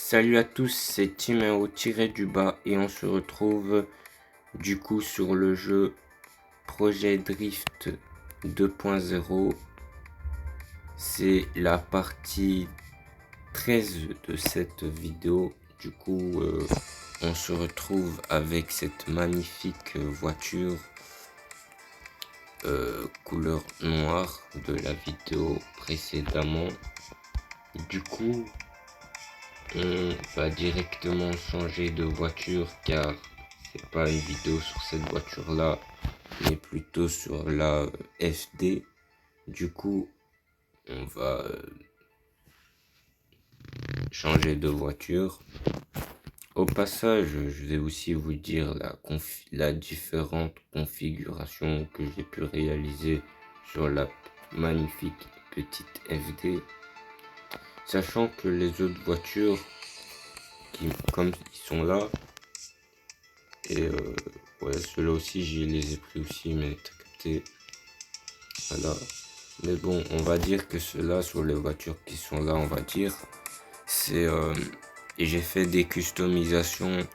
Salut à tous, c'est Timéo tiré du bas et on se retrouve du coup sur le jeu Projet Drift 2.0. C'est la partie 13 de cette vidéo. Du coup, on se retrouve avec cette magnifique voiture couleur noire de la vidéo précédemment. Du coup, on va directement changer de voiture car c'est pas une vidéo sur cette voiture là mais plutôt sur la FD. Du coup on va changer de voiture. Au passage, je vais aussi vous dire la différente configuration que j'ai pu réaliser sur la magnifique petite FD, sachant que les autres voitures comme ils sont là. Et ouais, ceux-là aussi, je les ai pris aussi, mais t'as capté. Voilà. Mais bon, on va dire que ceux-là, sur les voitures qui sont là, on va dire, c'est... et j'ai fait des customisations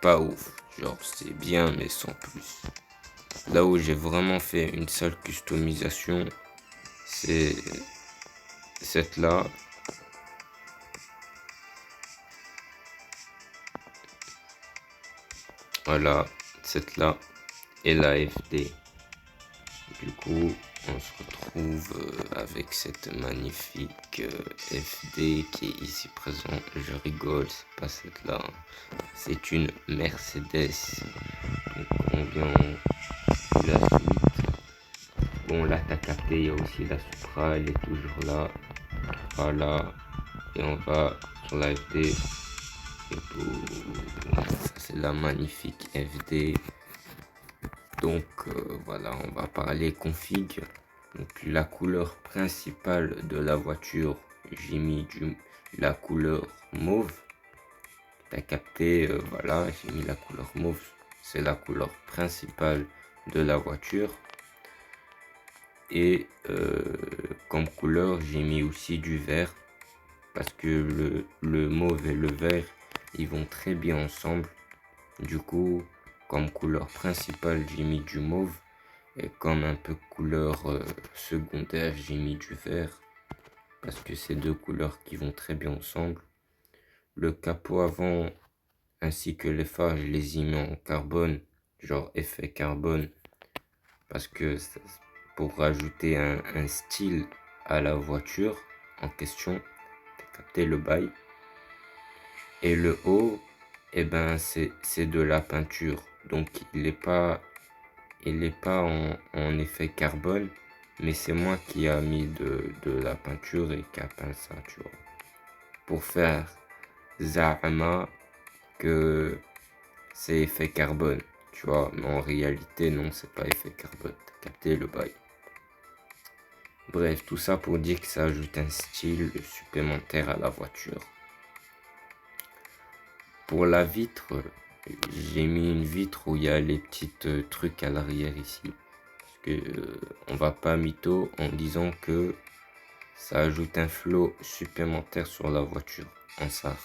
pas ouf. Genre, c'est bien, mais sans plus. Là où j'ai vraiment fait une seule customisation, c'est cette-là. Voilà, cette-là et la FD. Du coup, on se retrouve avec cette magnifique FD qui est ici présente. Je rigole, c'est pas cette-là. C'est une Mercedes. Donc, on vient la suite. Bon, là, t'as capté, il y a aussi la Supra, elle est toujours là. Voilà. Et on va sur la FD. Et pour... c'est la magnifique FD. Donc voilà, on va parler config. Donc la couleur principale de la voiture, j'ai mis la couleur mauve. T'as capté, voilà, j'ai mis la couleur mauve. C'est la couleur principale de la voiture. Et comme couleur, j'ai mis aussi du vert. Parce que le mauve et le vert, ils vont très bien ensemble. Du coup, comme couleur principale, j'ai mis du mauve. Et comme un peu couleur secondaire, j'ai mis du vert. Parce que c'est deux couleurs qui vont très bien ensemble. Le capot avant ainsi que les phares, je les ai mis en carbone. Genre effet carbone. Parce que pour rajouter un style à la voiture en question. T'as capté le bail. Et le haut, eh ben c'est de la peinture. Donc il n'est pas en effet carbone, mais c'est moi qui a mis de la peinture et qui a peint ça, tu vois. Pour faire za'ama que c'est effet carbone, tu vois. Mais en réalité, non, c'est pas effet carbone. T'as capté le bail. Bref, tout ça pour dire que ça ajoute un style supplémentaire à la voiture. Pour la vitre, j'ai mis une vitre où il y a les petites trucs à l'arrière ici. Parce que on va pas mytho en disant que ça ajoute un flow supplémentaire sur la voiture en SAR.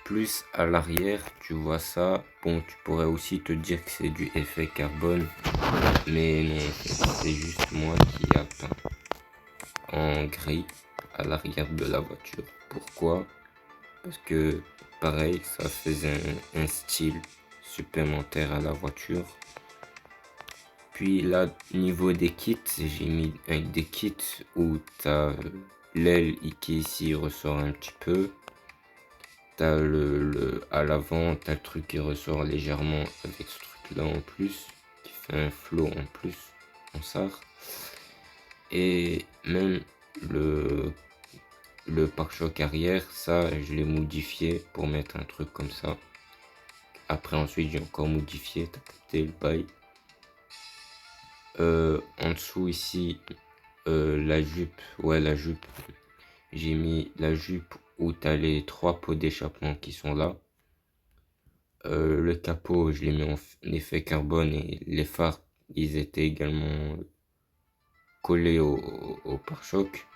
Plus à l'arrière, tu vois ça. Bon, tu pourrais aussi te dire que c'est du effet carbone. Mais non, c'est juste moi qui a peint en gris à l'arrière de la voiture. Pourquoi? Parce que pareil, ça faisait un style supplémentaire à la voiture. Puis là, niveau des kits, j'ai mis des kits où t'as l'aile qui ici ressort un petit peu. T'as à l'avant, t'as le truc qui ressort légèrement avec ce truc là en plus, qui fait un flow en plus en SAR. Et même le pare-choc arrière, ça je l'ai modifié pour mettre un truc comme ça. Après ensuite j'ai encore modifié, t'as capté le bail. En dessous ici, la jupe, ouais la jupe, j'ai mis la jupe où t'as les 3 pots d'échappement qui sont là. Le capot, je l'ai mis en effet carbone et les phares, ils étaient également collés au pare-choc,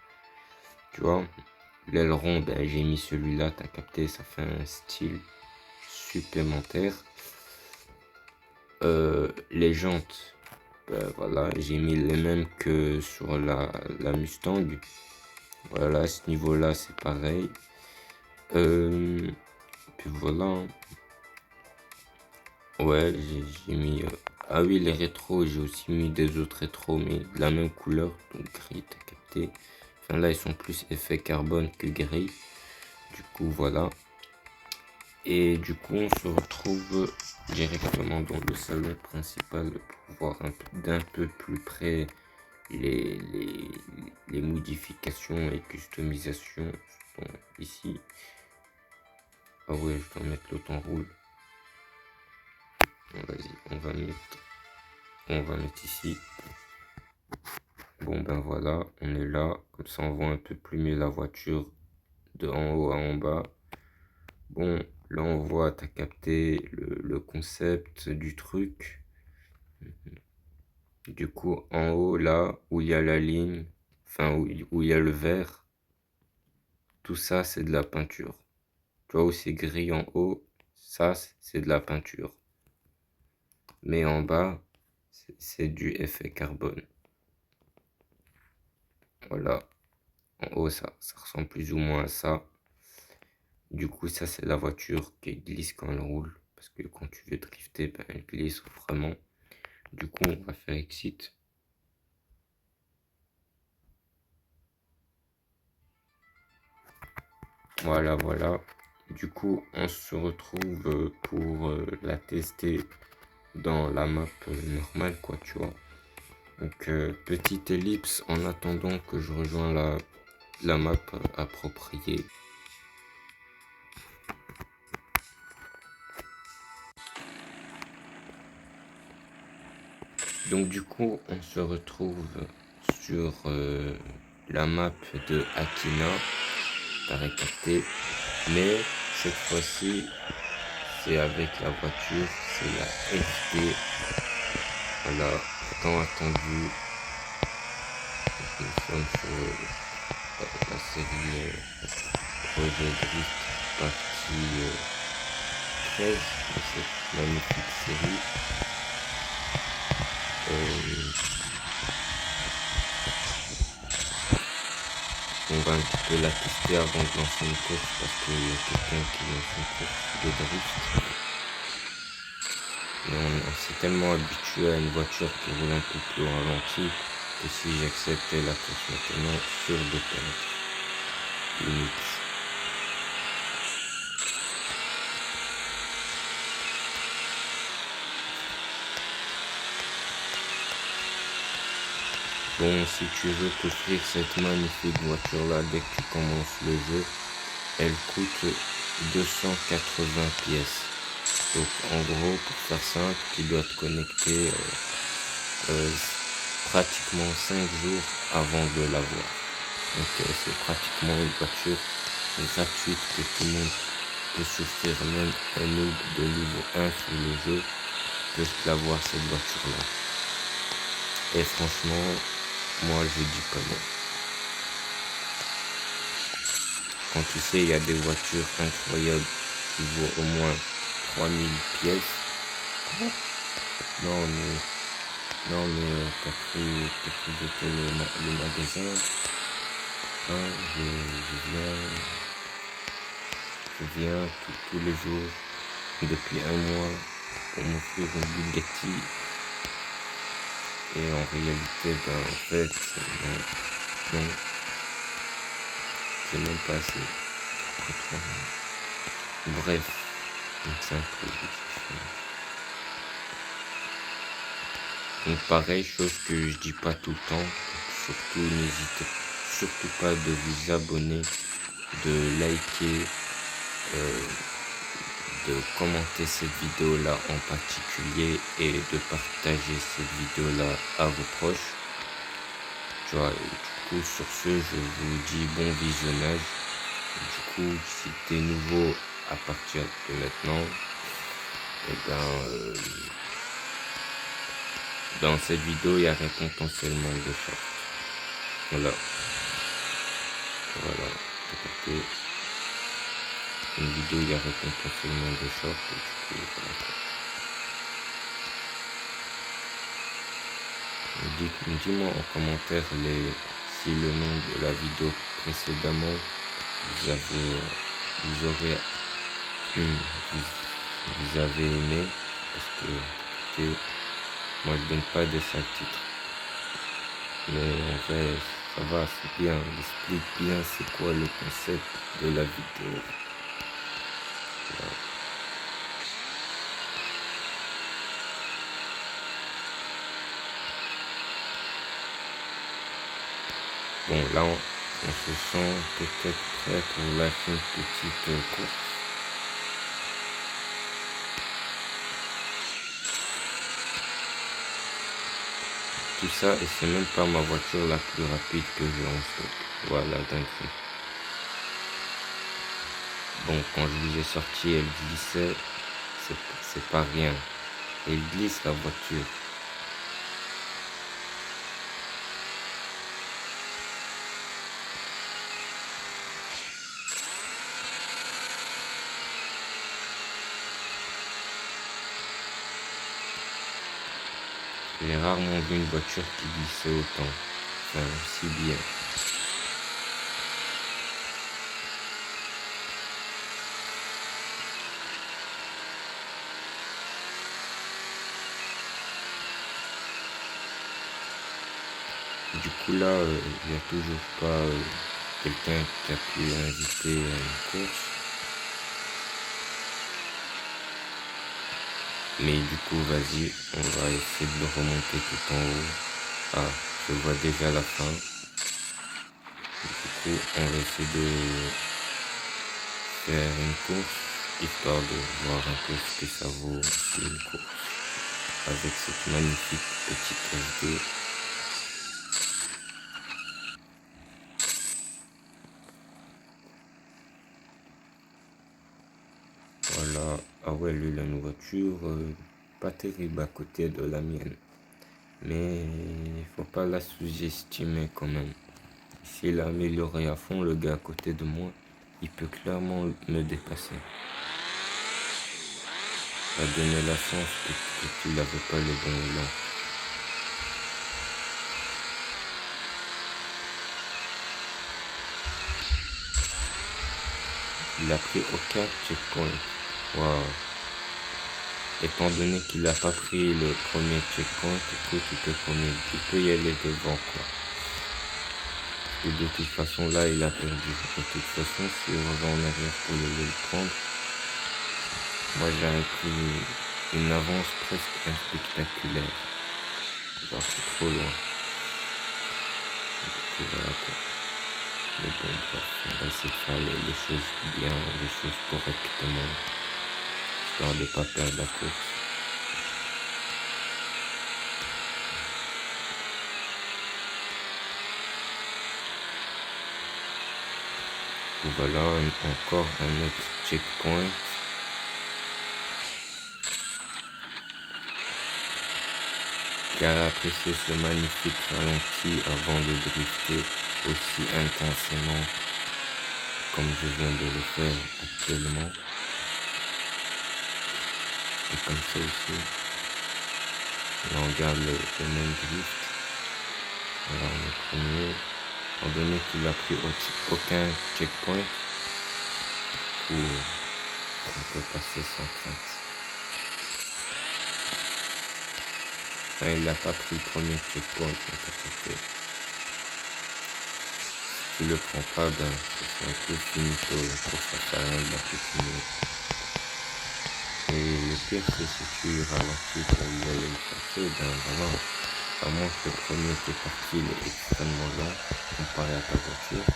tu vois. L'aileron, ben, j'ai mis celui-là, t'as capté, ça fait un style supplémentaire. Les jantes, ben, voilà, j'ai mis les mêmes que sur la Mustang. Voilà, à ce niveau-là, c'est pareil. Puis voilà, hein. Ouais, j'ai mis... Ah oui, les rétros, j'ai aussi mis des autres rétros, mais de la même couleur, donc gris, t'as capté. Enfin là, ils sont plus effet carbone que gris. Du coup, voilà. Et du coup, on se retrouve directement dans le salon principal pour voir d'un peu plus près les, les, les modifications et customisations sont ici. Ah ouais, je dois mettre le temps roule. Bon, vas-y, on va mettre ici. Bon ben voilà, on est là. Comme ça, on voit un peu plus mieux la voiture de en haut à en bas. Bon, là on voit, t'as capté le concept du truc. Du coup, en haut, là, où il y a la ligne, enfin, où il y a le vert, tout ça, c'est de la peinture. Tu vois où c'est gris en haut, ça, c'est de la peinture. Mais en bas, c'est du effet carbone. Voilà. En haut, ça ressemble plus ou moins à ça. Du coup, ça, c'est la voiture qui glisse quand elle roule. Parce que quand tu veux drifter, ben, elle glisse vraiment. Du coup, on va faire exit. Voilà, voilà. Du coup, on se retrouve pour la tester dans la map normale, quoi, tu vois. Donc, petite ellipse en attendant que je rejoins la map appropriée. Donc, du coup, on se retrouve sur la map de Akina, t'as capté. Mais cette fois-ci, c'est avec la voiture, c'est la FD. Voilà, tant attendu. Nous sommes sur la série Projet Drift partie 13 de cette magnifique série. On va un petit peu la tester avant de lancer une course parce qu'il y a quelqu'un qui lance une course de drift. Mais on s'est tellement habitué à une voiture qui roule un peu plus au ralenti que si j'acceptais la course maintenant, sûr de perdre. Limite. Bon, si tu veux t'offrir cette magnifique voiture-là dès que tu commences le jeu, elle coûte 280 pièces. Donc en gros, pour faire simple, tu dois te connecter pratiquement 5 jours avant de l'avoir. Donc c'est pratiquement une voiture gratuite que tout le monde peut s'offrir, même un noob de niveau 1 sur le jeu peut l'avoir cette voiture-là. Et franchement, moi je dis pas non. Quand tu sais, il y a des voitures incroyables qui vaut au moins 3000 pièces. Non mais t'as pris le magasin. Hein, je viens tous les jours depuis un mois pour m'offrir une Bugatti. Et en réalité, ben en fait, non, c'est même pas assez. Bref, une simple discussion. Donc pareil, chose que je dis pas tout le temps, surtout n'hésitez surtout pas de vous abonner, de liker, de commenter cette vidéo là en particulier et de partager cette vidéo là à vos proches. Tu vois, du coup sur ce je vous dis bon visionnage. Du coup si t'es nouveau à partir de maintenant, et ben dans cette vidéo il y aurait potentiellement des shorts. Voilà. t'as capté. Une vidéo, il y a potentiellement des shorts, et du coup, voilà. Dis-moi en commentaire si le nom de la vidéo précédemment vous aurez vous avez aimé, parce que moi je donne pas des sales titres, mais en vrai ça va, c'est bien, il explique bien c'est quoi le concept de la vidéo. Voilà. Bon, là on se sent peut-être prêt pour lâcher une petite course. Tout ça, et c'est même pas ma voiture la plus rapide que j'ai en stock. Voilà, dingue. Bon, quand je vous ai sorti, elle glissait, c'est pas rien. Elle glisse la voiture. J'ai rarement vu une voiture qui glissait autant. Enfin, si bien. Du coup là, il n'y a toujours pas quelqu'un qui a pu inviter à une course. Mais du coup, vas-y, on va essayer de le remonter tout en haut. Ah, je vois déjà la fin. Du coup, on va essayer de faire une course, histoire de voir un peu ce que ça vaut sur une course. Avec cette magnifique petite SD. Voilà, ah ouais, lui, la voiture, pas terrible à côté de la mienne. Mais il faut pas la sous-estimer quand même. S'il a amélioré à fond, le gars à côté de moi, il peut clairement me dépasser. Il a donné la chance que tu n'avais pas le bon élan. Il a pris aucun checkpoint. Waouh. Étant donné qu'il n'a pas pris le premier checkpoint, écoute, il peut y aller devant, quoi. Et de toute façon, là, il a perdu. De toute façon, si on revient en arrière pour le prendre, moi, j'aurais pris une avance presque spectaculaire. Genre, c'est trop loin. Du coup, voilà, quoi. Mais bon, bref, on va essayer de faire les choses bien, les choses correctement, histoire de ne pas perdre la course. Voilà, encore un autre checkpoint. Car apprécier ce magnifique ralenti avant de drifter aussi intensément comme je viens de le faire actuellement. Et comme ça aussi, là on garde le même drift. Voilà, on est premier. Étant donné qu'il a pris aucun checkpoint, où on peut passer sans crainte. Enfin, il n'a pas pris le premier checkpoint, si tu le prends pas, ben c'est un peu finito, la course à faire rien de la continuer. Et le pire c'est si tu ralentis pour y aller le chercher, ben vraiment, à moins que le premier qui est parti il est extrêmement lent comparé à ta voiture.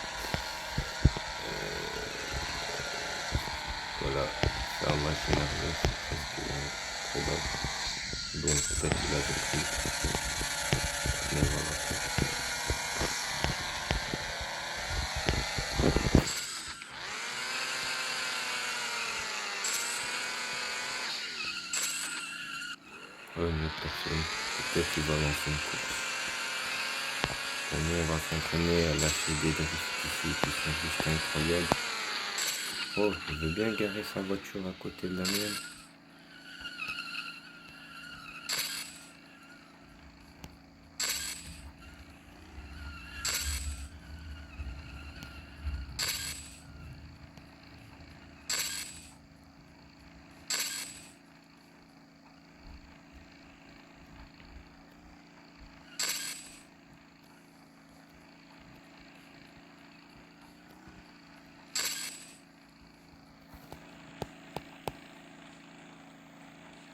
Voilà, ça en machine arrière, c'est presque probable. Donc peut-être qu'il avait pris. Mais voilà. Une autre personne, peut-être qu'il va lancer une course. Nous, on va s'entraîner à lâcher des drifts ici qui sont juste incroyables. Oh, il veut bien garer sa voiture à côté de la mienne.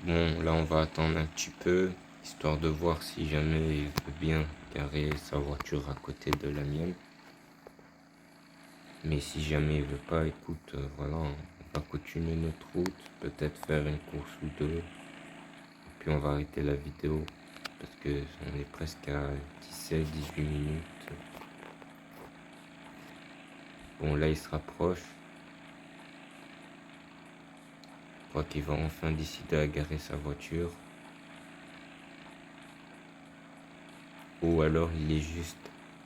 Bon, là on va attendre un petit peu, histoire de voir si jamais il veut bien garer sa voiture à côté de la mienne. Mais si jamais il veut pas, écoute, voilà, on va continuer notre route, peut-être faire une course ou deux, et puis on va arrêter la vidéo, parce que on est presque à 17-18 minutes. Bon, là il se rapproche. Je crois qu'il va enfin décider à garer sa voiture. Ou alors il est juste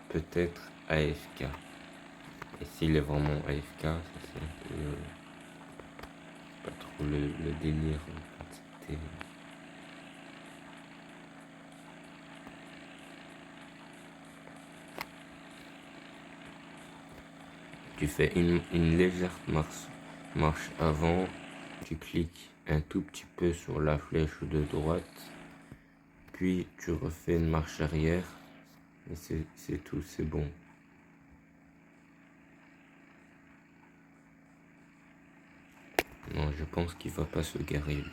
peut-être AFK. Et s'il est vraiment AFK, ça c'est un peu pas trop le délire. Tu fais une légère marche avant, tu cliques un tout petit peu sur la flèche de droite, puis tu refais une marche arrière, et c'est tout, c'est bon. Non, je pense qu'il va pas se garer lui.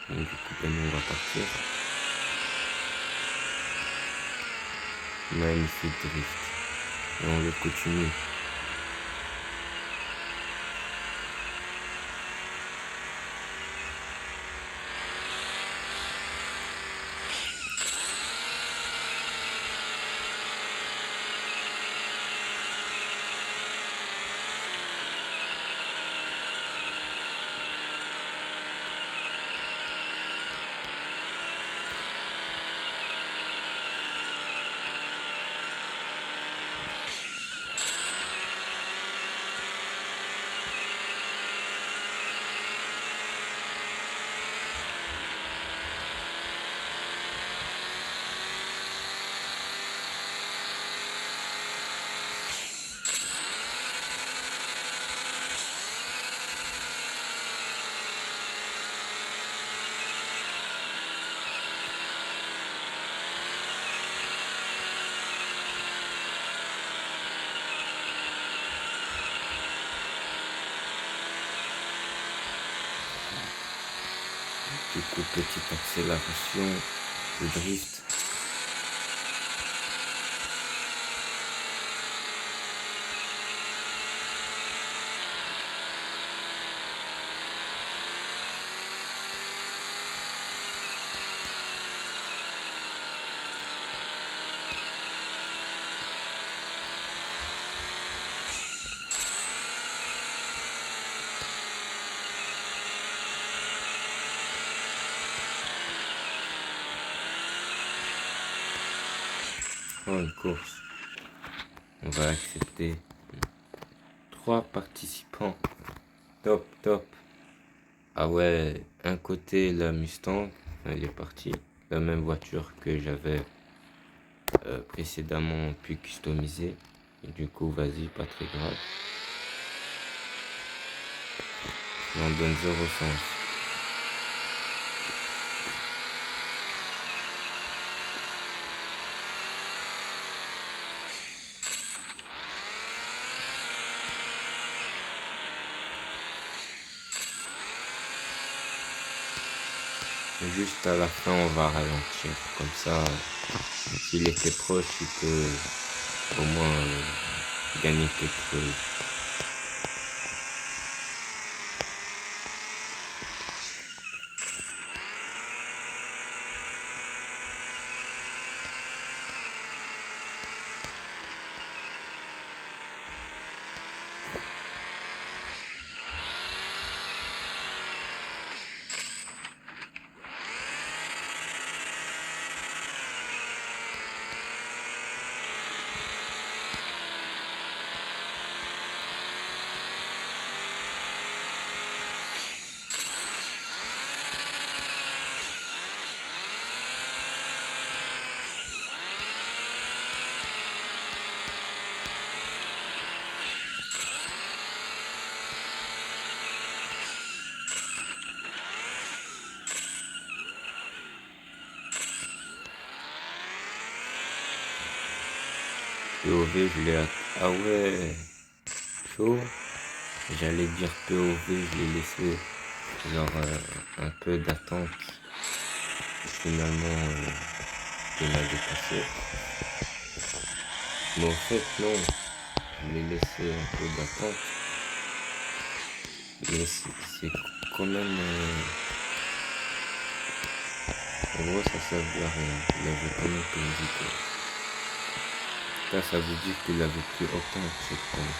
Donc du coup, on va partir. Magnifique drift. Et on le continue. Du coup, petite accélération, le drift. Oh, une course. On va accepter 3 participants. Top, top. Ah ouais, un côté la Mustang, elle est partie. La même voiture que j'avais précédemment pu customiser. Et du coup, vas-y, pas très grave. Et on donne 0 sens. Juste à la fin, on va ralentir. Comme ça, s'il était proche, il peut au moins gagner quelque chose. POV, je l'ai... Ah ouais, chaud. J'allais dire POV, je l'ai laissé genre un peu d'attente. Finalement, il m'a dépassé. Mais en fait, non, je l'ai laissé un peu d'attente. Mais c'est quand même... en gros, ça servait à rien. Il avait quand même perdu quoi. Là, ça veut dire qu'il avait plus aucun checkpoint.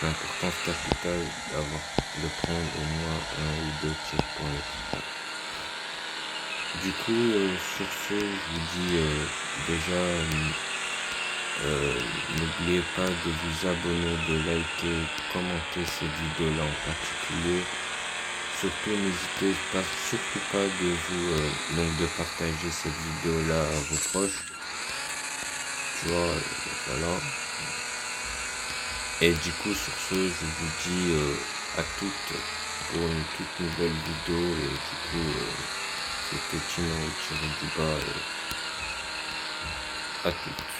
L'importance capitale de prendre au moins un ou deux checkpoints. Du coup, sur ce, je vous dis déjà, n'oubliez pas de vous abonner, de liker, commenter cette vidéo-là en particulier. Surtout, n'hésitez pas, surtout pas de vous donc de partager cette vidéo-là à vos proches. Tu vois, voilà. Et du coup, sur ce, je vous dis à toutes pour une toute nouvelle vidéo. Et du coup, c'était Tino tiré du bas. À toutes.